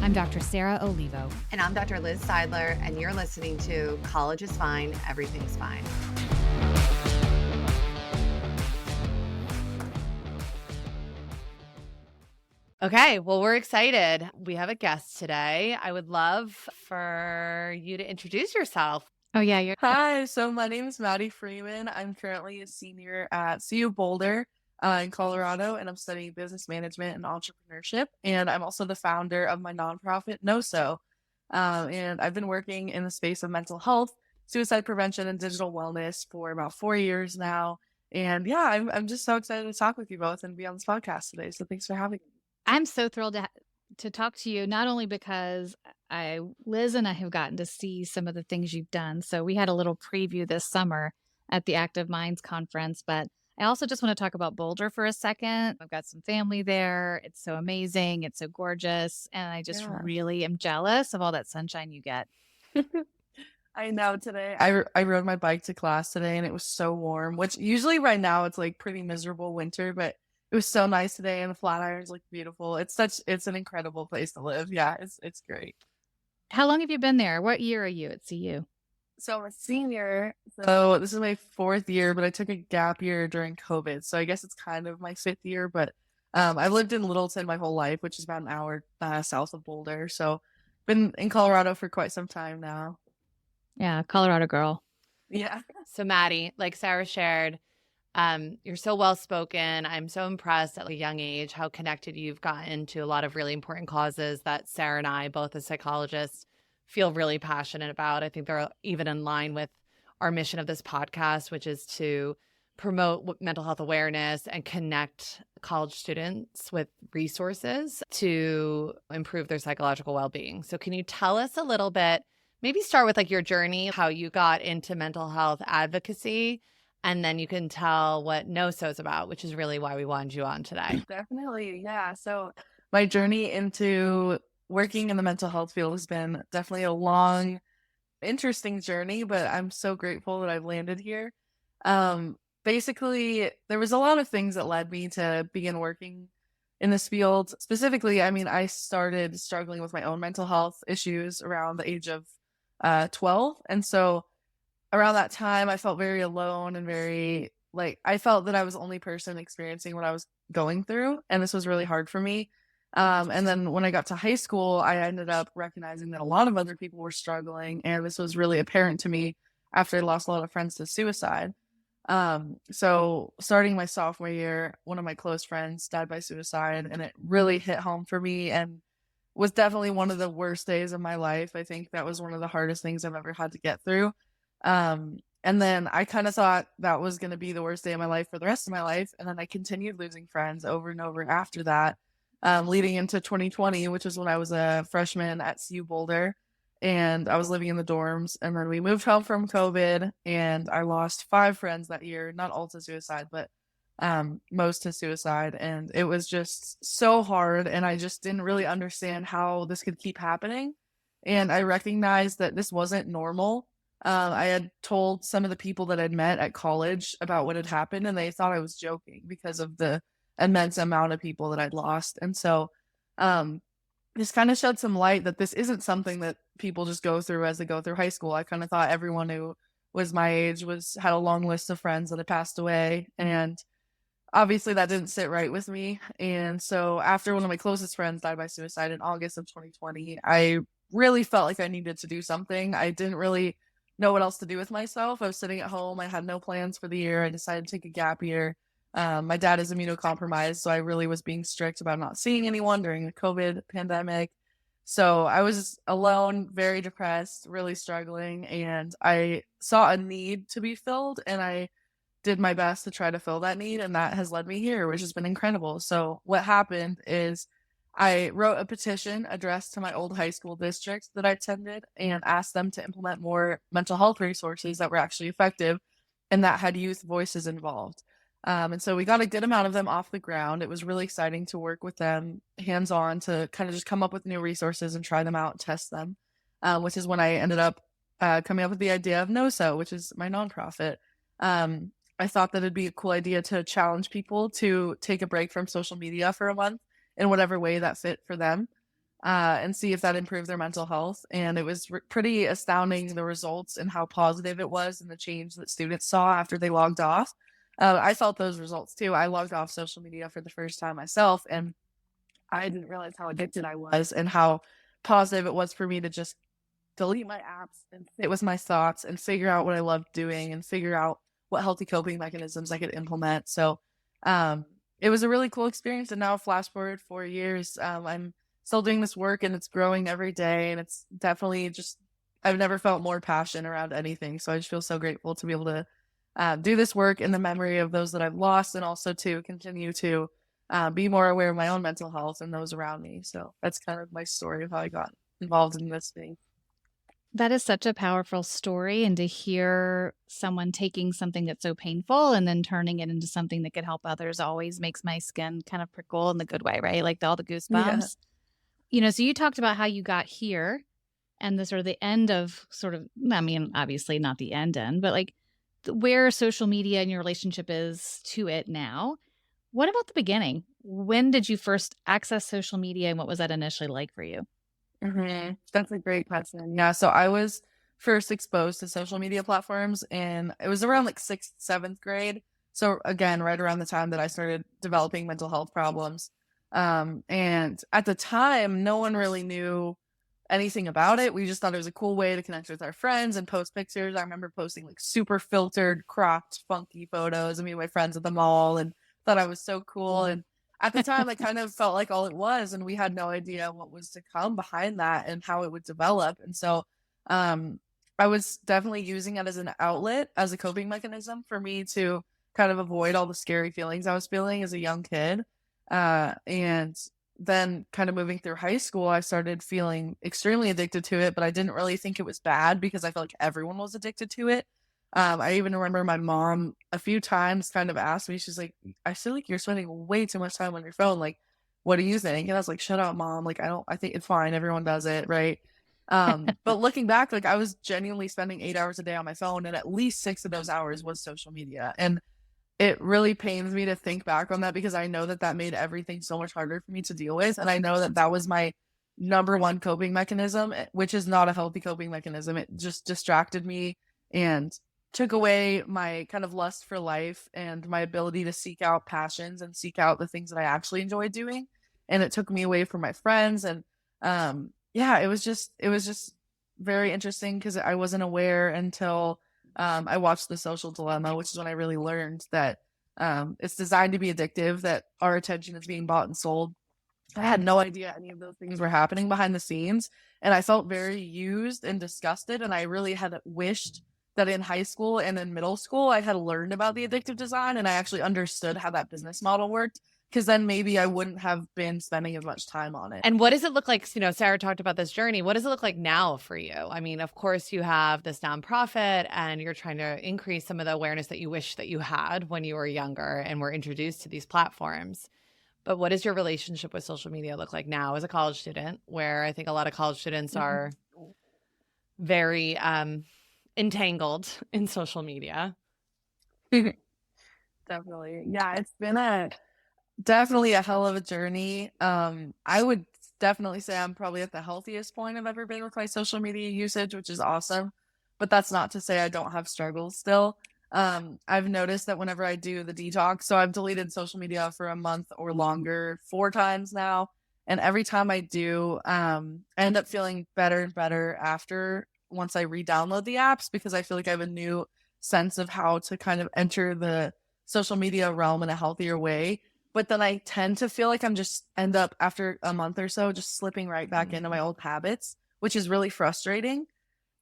I'm Dr. Sarah Olivo. And I'm Dr. Liz Seidler, and you're listening to College is Fine, Everything's Fine. Okay, well, we're excited. We have a guest today. I would love for you to introduce yourself. Oh, yeah. Hi, so my name is Maddie Freeman. I'm currently a senior at CU Boulder in Colorado, and I'm studying business management and entrepreneurship. And I'm also the founder of my nonprofit, NoSo. And I've been working in the space of mental health, suicide prevention, and digital wellness for about 4 years now. And yeah, I'm just so excited to talk with you both and be on this podcast today. So thanks for having me. I'm so thrilled to talk to you, not only because Liz and I have gotten to see some of the things you've done. So we had a little preview this summer at the Active Minds conference, but I also just want to talk about Boulder for a second. I've got some family there. It's so amazing. It's so gorgeous. And I just really am jealous of all that sunshine you get. I know today. I rode my bike to class today and it was so warm, which usually right now it's like pretty miserable winter, but it was so nice today and the Flatirons look beautiful. It's an incredible place to live. Yeah, it's great. How long have you been there? What year are you at CU? So I'm a senior. So this is my 4th year, but I took a gap year during COVID. So I guess it's kind of my 5th year, but I've lived in Littleton my whole life, which is about an hour south of Boulder. So been in Colorado for quite some time now. Yeah, Colorado girl. Yeah. So Maddie, like Sarah shared, you're so well-spoken. I'm so impressed at a young age how connected you've gotten to a lot of really important causes that Sarah and I, both as psychologists, feel really passionate about. I think they're even in line with our mission of this podcast, which is to promote mental health awareness and connect college students with resources to improve their psychological well-being. So can you tell us a little bit, maybe start with like your journey, how you got into mental health advocacy, and then you can tell what NoSo is about, which is really why we wanted you on today. Definitely. Yeah. So my journey into working in the mental health field has been definitely a long, interesting journey, but I'm so grateful that I've landed here. Basically, there was a lot of things that led me to begin working in this field. Specifically, I mean, I started struggling with my own mental health issues around the age of 12. And so around that time, I felt very alone and very I felt that I was the only person experiencing what I was going through. And this was really hard for me. And then when I got to high school, I ended up recognizing that a lot of other people were struggling. And this was really apparent to me after I lost a lot of friends to suicide. So starting my sophomore year, one of my close friends died by suicide, and it really hit home for me and was definitely one of the worst days of my life. I think that was one of the hardest things I've ever had to get through. And then I kind of thought that was going to be the worst day of my life for the rest of my life. And then I continued losing friends over and over after that, leading into 2020, which is when I was a freshman at CU Boulder and I was living in the dorms. And then we moved home from COVID and I lost 5 friends that year, not all to suicide, but most to suicide. And it was just so hard. And I just didn't really understand how this could keep happening. And I recognized that this wasn't normal. I had told some of the people that I'd met at college about what had happened, and they thought I was joking because of the immense amount of people that I'd lost. And so this kind of shed some light that this isn't something that people just go through as they go through high school. I kind of thought everyone who was my age had a long list of friends that had passed away, and obviously that didn't sit right with me. And so after one of my closest friends died by suicide in August of 2020, I really felt like I needed to do something. I didn't really know what else to do with myself. I was sitting at home. I had no plans for the year. I decided to take a gap year. My dad is immunocompromised, so I really was being strict about not seeing anyone during the COVID pandemic. So I was alone, very depressed, really struggling, and I saw a need to be filled, and I did my best to try to fill that need, and that has led me here, which has been incredible. So what happened is I wrote a petition addressed to my old high school district that I attended and asked them to implement more mental health resources that were actually effective and that had youth voices involved. And so we got a good amount of them off the ground. It was really exciting to work with them hands-on to kind of just come up with new resources and try them out and test them, which is when I ended up coming up with the idea of NoSo, which is my nonprofit. I thought that it'd be a cool idea to challenge people to take a break from social media for a month in whatever way that fit for them. and see if that improved their mental health. And it was pretty astounding, the results and how positive it was and the change that students saw after they logged off. I felt those results too. I logged off social media for the first time myself, and I didn't realize how addicted I was and how positive it was for me to just delete my apps and sit with my thoughts and figure out what I loved doing and figure out what healthy coping mechanisms I could implement. So it was a really cool experience. And now flash forward 4 years, I'm still doing this work and it's growing every day. And it's definitely just, I've never felt more passion around anything. So I just feel so grateful to be able to do this work in the memory of those that I've lost, and also to continue to be more aware of my own mental health and those around me. So that's kind of my story of how I got involved in this thing. That is such a powerful story, and to hear someone taking something that's so painful and then turning it into something that could help others always makes my skin kind of prickle in the good way, right? Like all the Yeah. goosebumps. So you talked about how you got here and the sort of the end of sort of, I mean, obviously not the end, but like where social media and your relationship is to it now. What about the beginning? When did you first access social media and what was that initially like for you? That's a great question. Yeah, so I was first exposed to social media platforms, and it was around like sixth, seventh grade. So again, right around the time that I started developing mental health problems. And at the time, no one really knew anything about it. We just thought it was a cool way to connect with our friends and post pictures. I remember posting like super filtered, cropped, funky photos of me and my friends at the mall, and thought I was so cool. And at the time, I kind of felt like all it was, and we had no idea what was to come behind that and how it would develop. And so um, I was definitely using it as an outlet, as a coping mechanism for me to kind of avoid all the scary feelings I was feeling as a young kid. And then kind of moving through high school, I started feeling extremely addicted to it, but I didn't really think it was bad because I felt like everyone was addicted to it. I even remember my mom a few times kind of asked me, she's like, I feel like you're spending way too much time on your phone. Like, what do you think? And I was like, shut up, mom. Like, I think it's fine. Everyone does it. Right. But looking back, like I was genuinely spending 8 hours a day on my phone, and at least 6 of those hours was social media. And it really pains me to think back on that because I know that that made everything so much harder for me to deal with. And I know that that was my number one coping mechanism, which is not a healthy coping mechanism. It just distracted me and took away my kind of lust for life and my ability to seek out passions and seek out the things that I actually enjoy doing. And it took me away from my friends. And yeah, it was just very interesting because I wasn't aware until I watched The Social Dilemma, which is when I really learned that it's designed to be addictive, that our attention is being bought and sold. I had no idea any of those things were happening behind the scenes. And I felt very used and disgusted. And I really had wished that in high school and in middle school, I had learned about the addictive design and I actually understood how that business model worked. Because then maybe I wouldn't have been spending as much time on it. And what does it look like? Sarah talked about this journey. What does it look like now for you? I mean, of course, you have this nonprofit and you're trying to increase some of the awareness that you wish that you had when you were younger and were introduced to these platforms. But what does your relationship with social media look like now as a college student, where I think a lot of college students are very entangled in social media? Definitely. Yeah, it's been definitely a hell of a journey. I would definitely say I'm probably at the healthiest point I've ever been with my social media usage, which is awesome. But that's not to say I don't have struggles still. I've noticed that whenever I do the detox, so I've deleted social media for a month or longer 4 times now. And every time I do, I end up feeling better and better after once I re-download the apps, because I feel like I have a new sense of how to kind of enter the social media realm in a healthier way. But then I tend to feel like I'm just end up after a month or so just slipping right back into my old habits, which is really frustrating.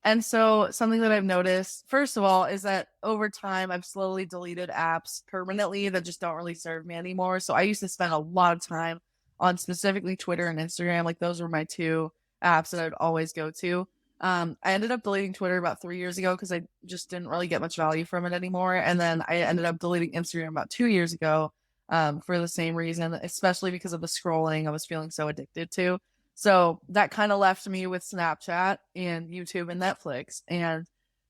And so something that I've noticed, first of all, is that over time I've slowly deleted apps permanently that just don't really serve me anymore. So I used to spend a lot of time on specifically Twitter and Instagram. Like those were my two apps that I'd always go to. I ended up deleting Twitter about 3 years ago because I just didn't really get much value from it anymore. And then I ended up deleting Instagram about 2 years ago for the same reason, especially because of the scrolling I was feeling so addicted to. So that kind of left me with Snapchat and YouTube and Netflix. And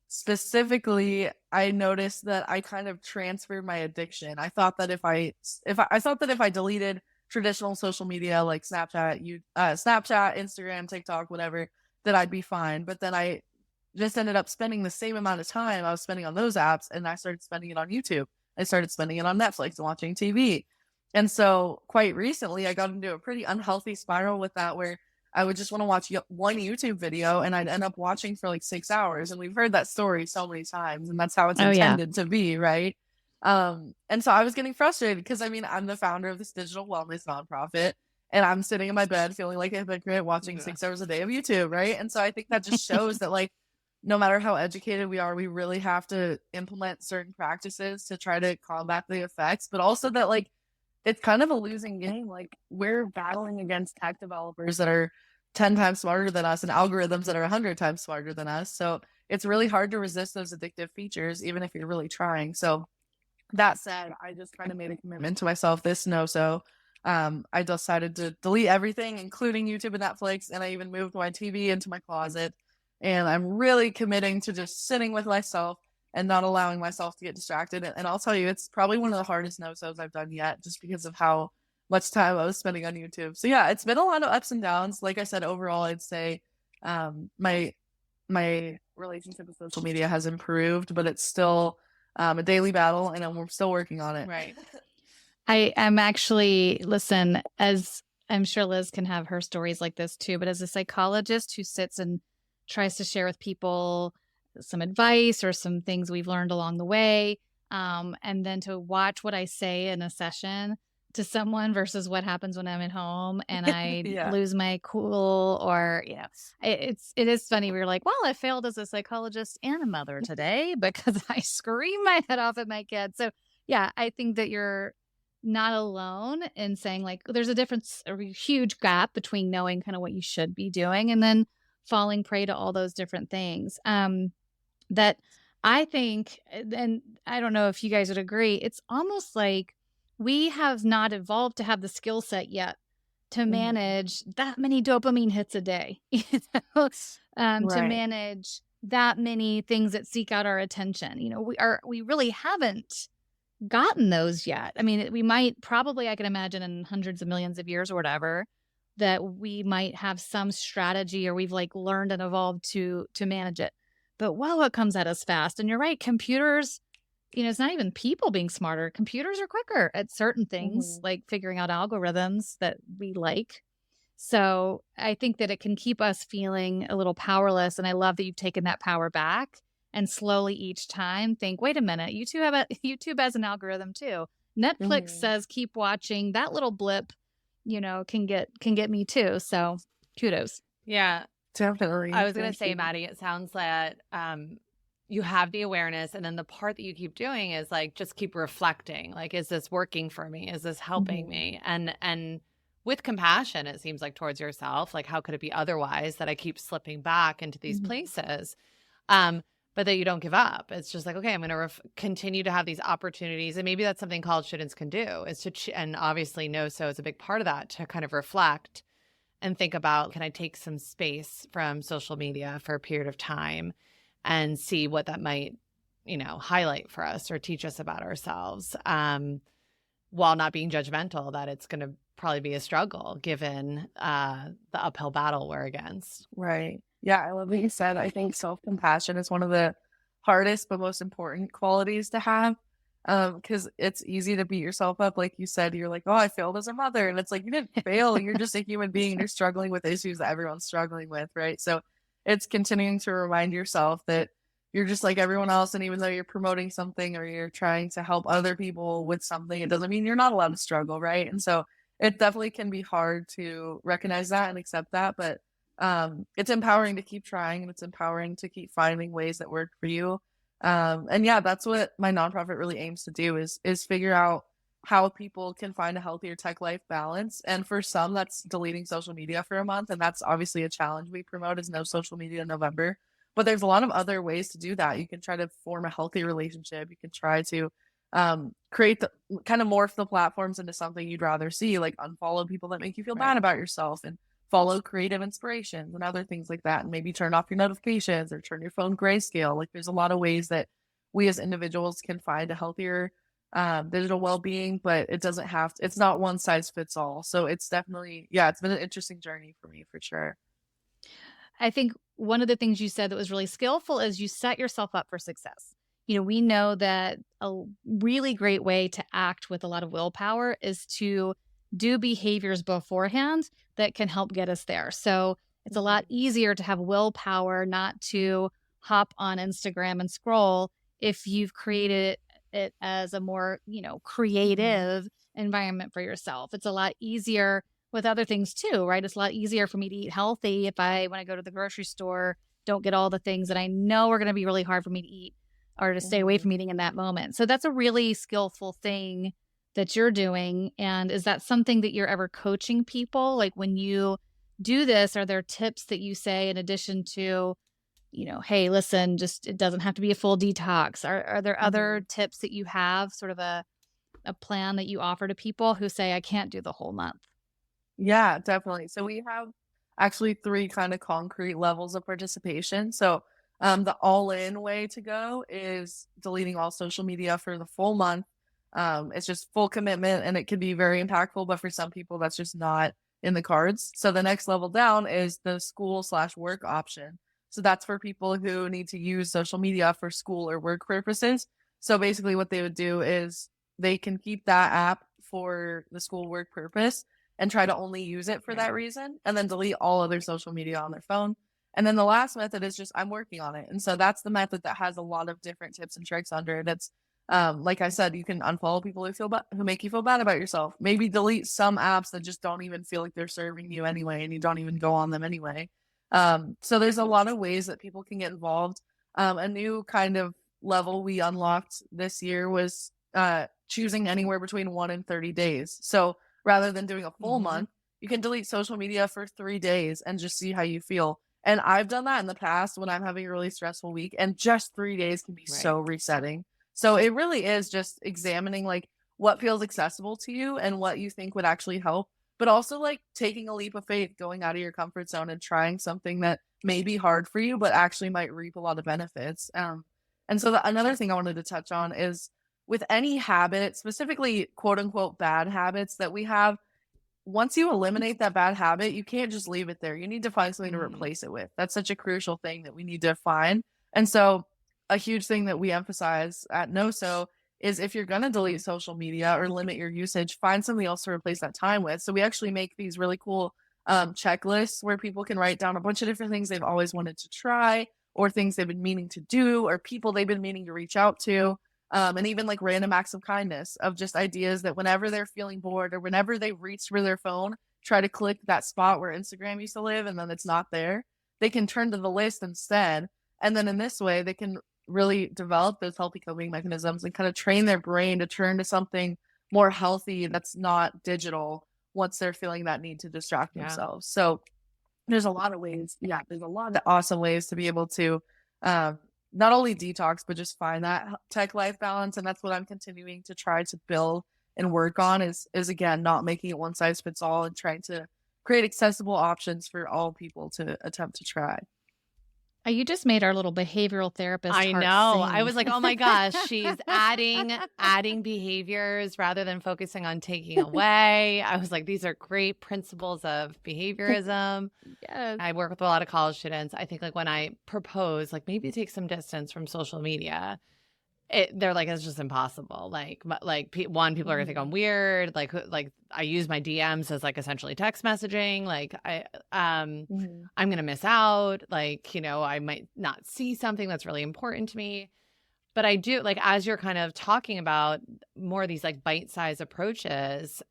specifically, I noticed that I kind of transferred my addiction. I thought that if I thought that if I deleted traditional social media like Snapchat, Instagram, TikTok, whatever, that I'd be fine. But then I just ended up spending the same amount of time I was spending on those apps, and I started spending it on YouTube. I started spending it on Netflix and watching TV. And so quite recently, I got into a pretty unhealthy spiral with that, where I would just want to watch one YouTube video and I'd end up watching for like 6 hours. And we've heard that story so many times, and that's how it's Oh, yeah. intended to be, right? And so I was getting frustrated because I mean, I'm the founder of this digital wellness nonprofit, and I'm sitting in my bed feeling like a hypocrite watching 6 hours a day of YouTube, right? And so I think that just shows that, like, no matter how educated we are, we really have to implement certain practices to try to combat the effects, but also that, like, it's kind of a losing game. Like, we're battling against tech developers that are 10 times smarter than us and algorithms that are 100 times smarter than us. So it's really hard to resist those addictive features, even if you're really trying. So that said, I just kind of made a commitment to myself this NoSo. I decided to delete everything, including YouTube and Netflix, and I even moved my TV into my closet. And I'm really committing to just sitting with myself and not allowing myself to get distracted. And I'll tell you, it's probably one of the hardest NoSos I've done yet, just because of how much time I was spending on YouTube. So yeah, it's been a lot of ups and downs. Like I said, overall, I'd say my relationship with social media has improved, but it's still a daily battle, and we're still working on it. Right. I am actually, listen, as I'm sure Liz can have her stories like this too, but as a psychologist who sits and tries to share with people some advice or some things we've learned along the way, and then to watch what I say in a session to someone versus what happens when I'm at home and I Yeah. lose my cool, or, you know, it is funny. We were like, well, I failed as a psychologist and a mother today because I scream my head off at my kids. So yeah, I think that you're not alone in saying, like, there's a difference, a huge gap between knowing kind of what you should be doing and then falling prey to all those different things. That I think, and I don't know if you guys would agree, it's almost like we have not evolved to have the skill set yet to manage that many dopamine hits a day, you know, to Right. manage that many things that seek out our attention. You know, we really haven't gotten those yet. I mean, we might probably, I can imagine in hundreds of millions of years or whatever, that we might have some strategy or we've like learned and evolved to manage it. But wow, it comes at us fast. And you're right, computers, you know, it's not even people being smarter. Computers are quicker at certain things, like figuring out algorithms that we like. So I think that it can keep us feeling a little powerless. And I love that you've taken that power back and slowly each time think, wait a minute, YouTube has an algorithm too. Netflix says keep watching. That little blip, you know, can get me too. So kudos. Yeah. Definitely. I was going to say, Maddie, it sounds that you have the awareness, and then the part that you keep doing is like, just keep reflecting. Like, is this working for me? Is this helping me? And with compassion, it seems like, towards yourself, like, how could it be otherwise that I keep slipping back into these places? But that you don't give up. It's just like, okay, I'm going to continue to have these opportunities. And maybe that's something college students can do, is to, and obviously NoSo is a big part of that, to kind of reflect and think about, can I take some space from social media for a period of time and see what that might, you know, highlight for us or teach us about ourselves, while not being judgmental that it's going to probably be a struggle given the uphill battle we're against. Right. Yeah, I love what you said. I think self-compassion is one of the hardest but most important qualities to have, because it's easy to beat yourself up. Like you said, you're like, oh, I failed as a mother. And it's like, you didn't fail. You're just a human being. You're struggling with issues that everyone's struggling with, right? So it's continuing to remind yourself that you're just like everyone else. And even though you're promoting something or you're trying to help other people with something, it doesn't mean you're not allowed to struggle, right? And so it definitely can be hard to recognize that and accept that. But it's empowering to keep trying, and it's empowering to keep finding ways that work for you. And yeah, that's what my nonprofit really aims to do, is figure out how people can find a healthier tech life balance. And for some, that's deleting social media for a month. And that's obviously a challenge we promote, is No Social Media November. But there's a lot of other ways to do that. You can try to form a healthy relationship. You can try to create the kind of morph the platforms into something you'd rather see, like unfollow people that make you feel bad about yourself, and follow creative inspirations and other things like that. And maybe turn off your notifications or turn your phone grayscale. Like, there's a lot of ways that we as individuals can find a healthier digital well-being, but it doesn't have to, it's not one size fits all. So it's definitely, yeah, it's been an interesting journey for me for sure. I think one of the things you said that was really skillful is you set yourself up for success. We know that a really great way to act with a lot of willpower is to do behaviors beforehand that can help get us there. So it's a lot easier to have willpower not to hop on Instagram and scroll if you've created it as a more, creative environment for yourself. It's a lot easier with other things too, right? It's a lot easier for me to eat healthy if when I go to the grocery store, don't get all the things that I know are going to be really hard for me to eat or to stay away from eating in that moment. So that's a really skillful thing that you're doing. And is that something that you're ever coaching people? Like when you do this, are there tips that you say in addition to, hey, listen, just it doesn't have to be a full detox? Are there other tips that you have, sort of a plan that you offer to people who say, I can't do the whole month? Yeah, definitely. So we have actually three kind of concrete levels of participation. So the all-in way to go is deleting all social media for the full month. It's just full commitment and it can be very impactful, but for some people that's just not in the cards. So the next level down is the school/work option. So that's for people who need to use social media for school or work purposes. So basically what they would do is they can keep that app for the school work purpose and try to only use it for that reason, and then delete all other social media on their phone. And then the last method is just I'm working on it. And so that's the method that has a lot of different tips and tricks under it. It's like I said, you can unfollow people who make you feel bad about yourself. Maybe delete some apps that just don't even feel like they're serving you anyway, and you don't even go on them anyway. So there's a lot of ways that people can get involved. A new kind of level we unlocked this year was choosing anywhere between 1 and 30 days. So rather than doing a full month, you can delete social media for 3 days and just see how you feel. And I've done that in the past when I'm having a really stressful week, and just 3 days can be so resetting. So it really is just examining like what feels accessible to you and what you think would actually help, but also like taking a leap of faith, going out of your comfort zone and trying something that may be hard for you, but actually might reap a lot of benefits. And so another thing I wanted to touch on is with any habit, specifically quote unquote bad habits that we have, once you eliminate that bad habit, you can't just leave it there. You need to find something to replace it with. That's such a crucial thing that we need to find. And so a huge thing that we emphasize at NoSo is if you're going to delete social media or limit your usage, find something else to replace that time with. So we actually make these really cool checklists where people can write down a bunch of different things they've always wanted to try, or things they've been meaning to do, or people they've been meaning to reach out to. And even like random acts of kindness, of just ideas that whenever they're feeling bored or whenever they reach for their phone, try to click that spot where Instagram used to live and then it's not there. They can turn to the list instead. And then in this way, they can really develop those healthy coping mechanisms and kind of train their brain to turn to something more healthy that's not digital once they're feeling that need to distract themselves. So there's a lot of ways. Yeah, there's a lot of awesome ways to be able to not only detox, but just find that tech life balance. And that's what I'm continuing to try to build and work on is again, not making it one size fits all and trying to create accessible options for all people to attempt to try. You just made our little behavioral therapist. I heart know. sing. I was like, oh my gosh, she's adding behaviors rather than focusing on taking away. I was like, these are great principles of behaviorism. Yes. I work with a lot of college students. I think like when I propose, like maybe take some distance from social media, they're like, it's just impossible. People are gonna think I'm weird. Like I use my DMs as like essentially text messaging. Like I'm gonna miss out. Like, I might not see something that's really important to me. But I do, like, as you're kind of talking about more of these like bite-sized approaches,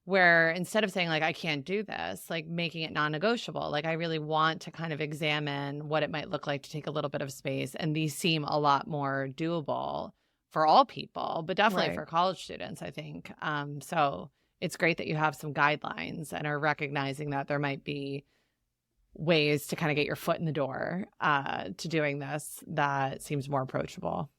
where instead of saying like, I can't do this, like making it non-negotiable, like I really want to kind of examine what it might look like to take a little bit of space. And these seem a lot more doable for all people, but definitely for college students, I think. So it's great that you have some guidelines and are recognizing that there might be ways to kind of get your foot in the door to doing this that seems more approachable.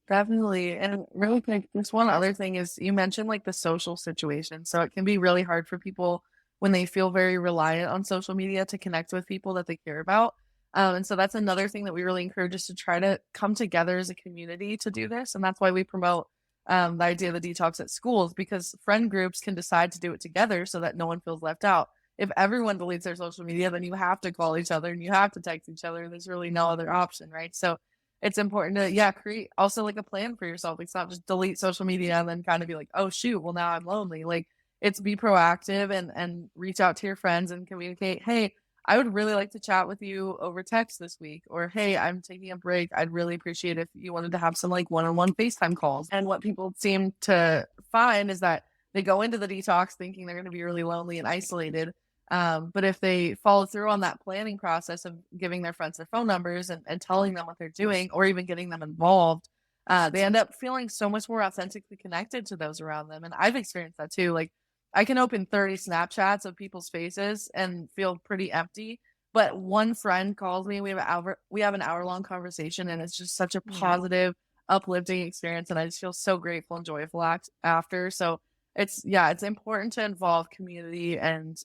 Definitely. And really quick, just one other thing is you mentioned like the social situation. So it can be really hard for people when they feel very reliant on social media to connect with people that they care about. And so that's another thing that we really encourage is to try to come together as a community to do this. And that's why we promote the idea of the detox at schools, because friend groups can decide to do it together so that no one feels left out. If everyone deletes their social media, then you have to call each other and you have to text each other. There's really no other option, right? So it's important to, yeah, create also like a plan for yourself. It's not just delete social media and then kind of be like, oh shoot, well now I'm lonely. Like it's be proactive and reach out to your friends and communicate, hey, I would really like to chat with you over text this week, or hey, I'm taking a break. I'd really appreciate if you wanted to have some like one-on-one FaceTime calls. And what people seem to find is that they go into the detox thinking they're going to be really lonely and isolated. But if they follow through on that planning process of giving their friends their phone numbers and telling them what they're doing, or even getting them involved, they end up feeling so much more authentically connected to those around them. And I've experienced that too. Like I can open 30 Snapchats of people's faces and feel pretty empty. But one friend calls me, we have an hour-long conversation, and it's just such a positive, uplifting experience. And I just feel so grateful and joyful after. So it's important to involve community and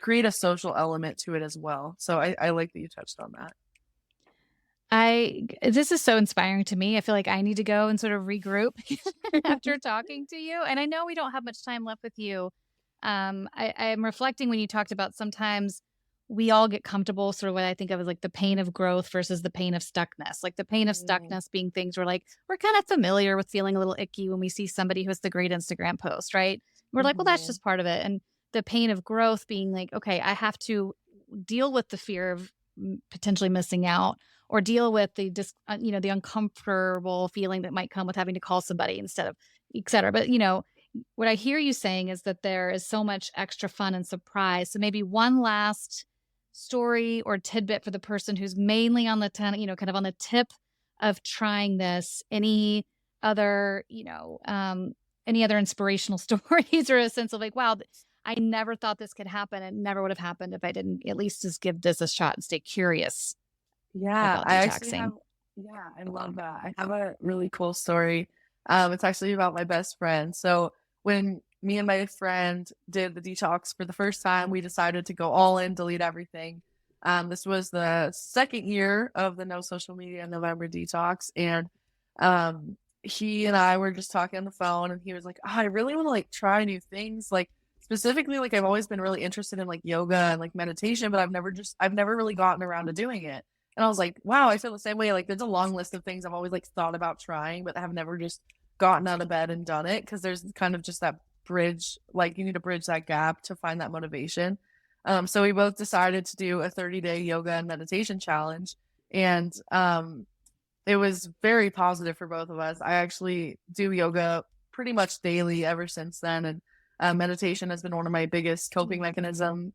create a social element to it as well. So I like that you touched on that. This is so inspiring to me. I feel like I need to go and sort of regroup after talking to you. And I know we don't have much time left with you. I am reflecting when you talked about sometimes we all get comfortable, sort of what I think of as like the pain of growth versus the pain of stuckness. Like the pain of stuckness being things we're kind of familiar with feeling a little icky when we see somebody who has the great Instagram post, right? We're like, well, that's just part of it. And the pain of growth being like, okay, I have to deal with the fear of potentially missing out, or deal with the the uncomfortable feeling that might come with having to call somebody instead of et cetera. But what I hear you saying is that there is so much extra fun and surprise. So maybe one last story or tidbit for the person who's mainly on the kind of on the tip of trying this. Any other inspirational stories, or a sense of like, wow, I never thought this could happen. It never would have happened if I didn't at least just give this a shot and stay curious. Yeah, about I actually detoxing. I love that. I have a really cool story. It's actually about my best friend. So when me and my friend did the detox for the first time, we decided to go all in, delete everything. This was the second year of the No Social Media November detox, and he and I were just talking on the phone, and he was like, "Oh, I really want to like try new things, like specifically like I've always been really interested in like yoga and like meditation, but I've never really gotten around to doing it." And I was like, wow, I feel the same way. Like there's a long list of things I've always like thought about trying, but have never just gotten out of bed and done it, because there's kind of just that bridge, like you need to bridge that gap to find that motivation. So we both decided to do a 30-day yoga and meditation challenge. And it was very positive for both of us. I actually do yoga pretty much daily ever since then. And meditation has been one of my biggest coping mechanisms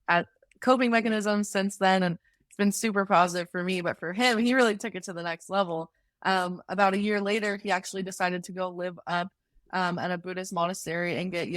since then. And it's been super positive for me, but for him, he really took it to the next level. About a year later, he actually decided to go live up at a Buddhist monastery and get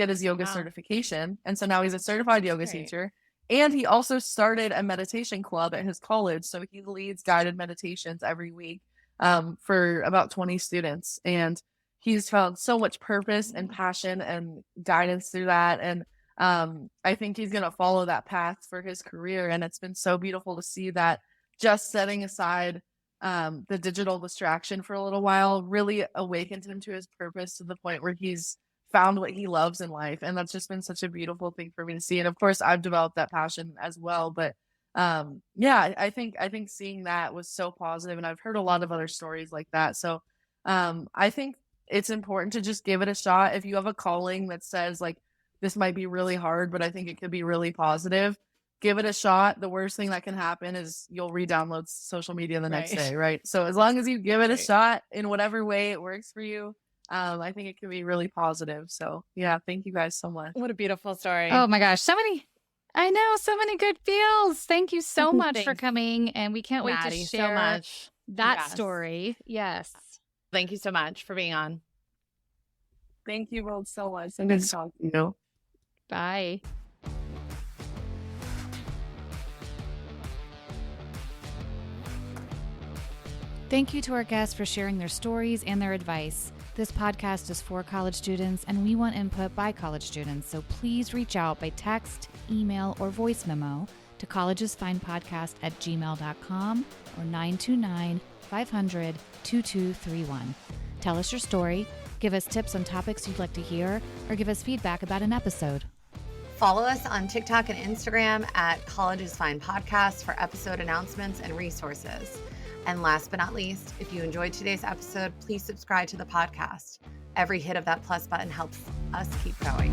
his yoga certification. And so now he's a certified yoga teacher. And he also started a meditation club at his college. So he leads guided meditations every week for about 20 students. And he's found so much purpose and passion and guidance through that. And I think he's going to follow that path for his career. And it's been so beautiful to see that just setting aside the digital distraction for a little while really awakened him to his purpose, to the point where he's found what he loves in life. And that's just been such a beautiful thing for me to see. And of course, I've developed that passion as well. But I think seeing that was so positive, and I've heard a lot of other stories like that. So I think it's important to just give it a shot. If you have a calling that says like, this might be really hard, but I think it could be really positive, give it a shot. The worst thing that can happen is you'll re-download social media the next day, right? So as long as you give it a shot in whatever way it works for you, I think it can be really positive. So yeah, thank you guys so much. What a beautiful story. Oh my gosh, so many good feels. Thank you so much for coming, and we can't wait to share so much. that story. Yes. Thank you so much for being on. Thank you both so much. I'm good to talk to you. Bye. Thank you to our guests for sharing their stories and their advice. This podcast is for college students, and we want input by college students, so please reach out by text, email, or voice memo to collegesfinepodcast@gmail.com or 929-500-2231. Tell us your story, give us tips on topics you'd like to hear, or give us feedback about an episode. Follow us on TikTok and Instagram at Colleges Fine Podcast for episode announcements and resources. And last but not least, if you enjoyed today's episode, please subscribe to the podcast. Every hit of that plus button helps us keep going.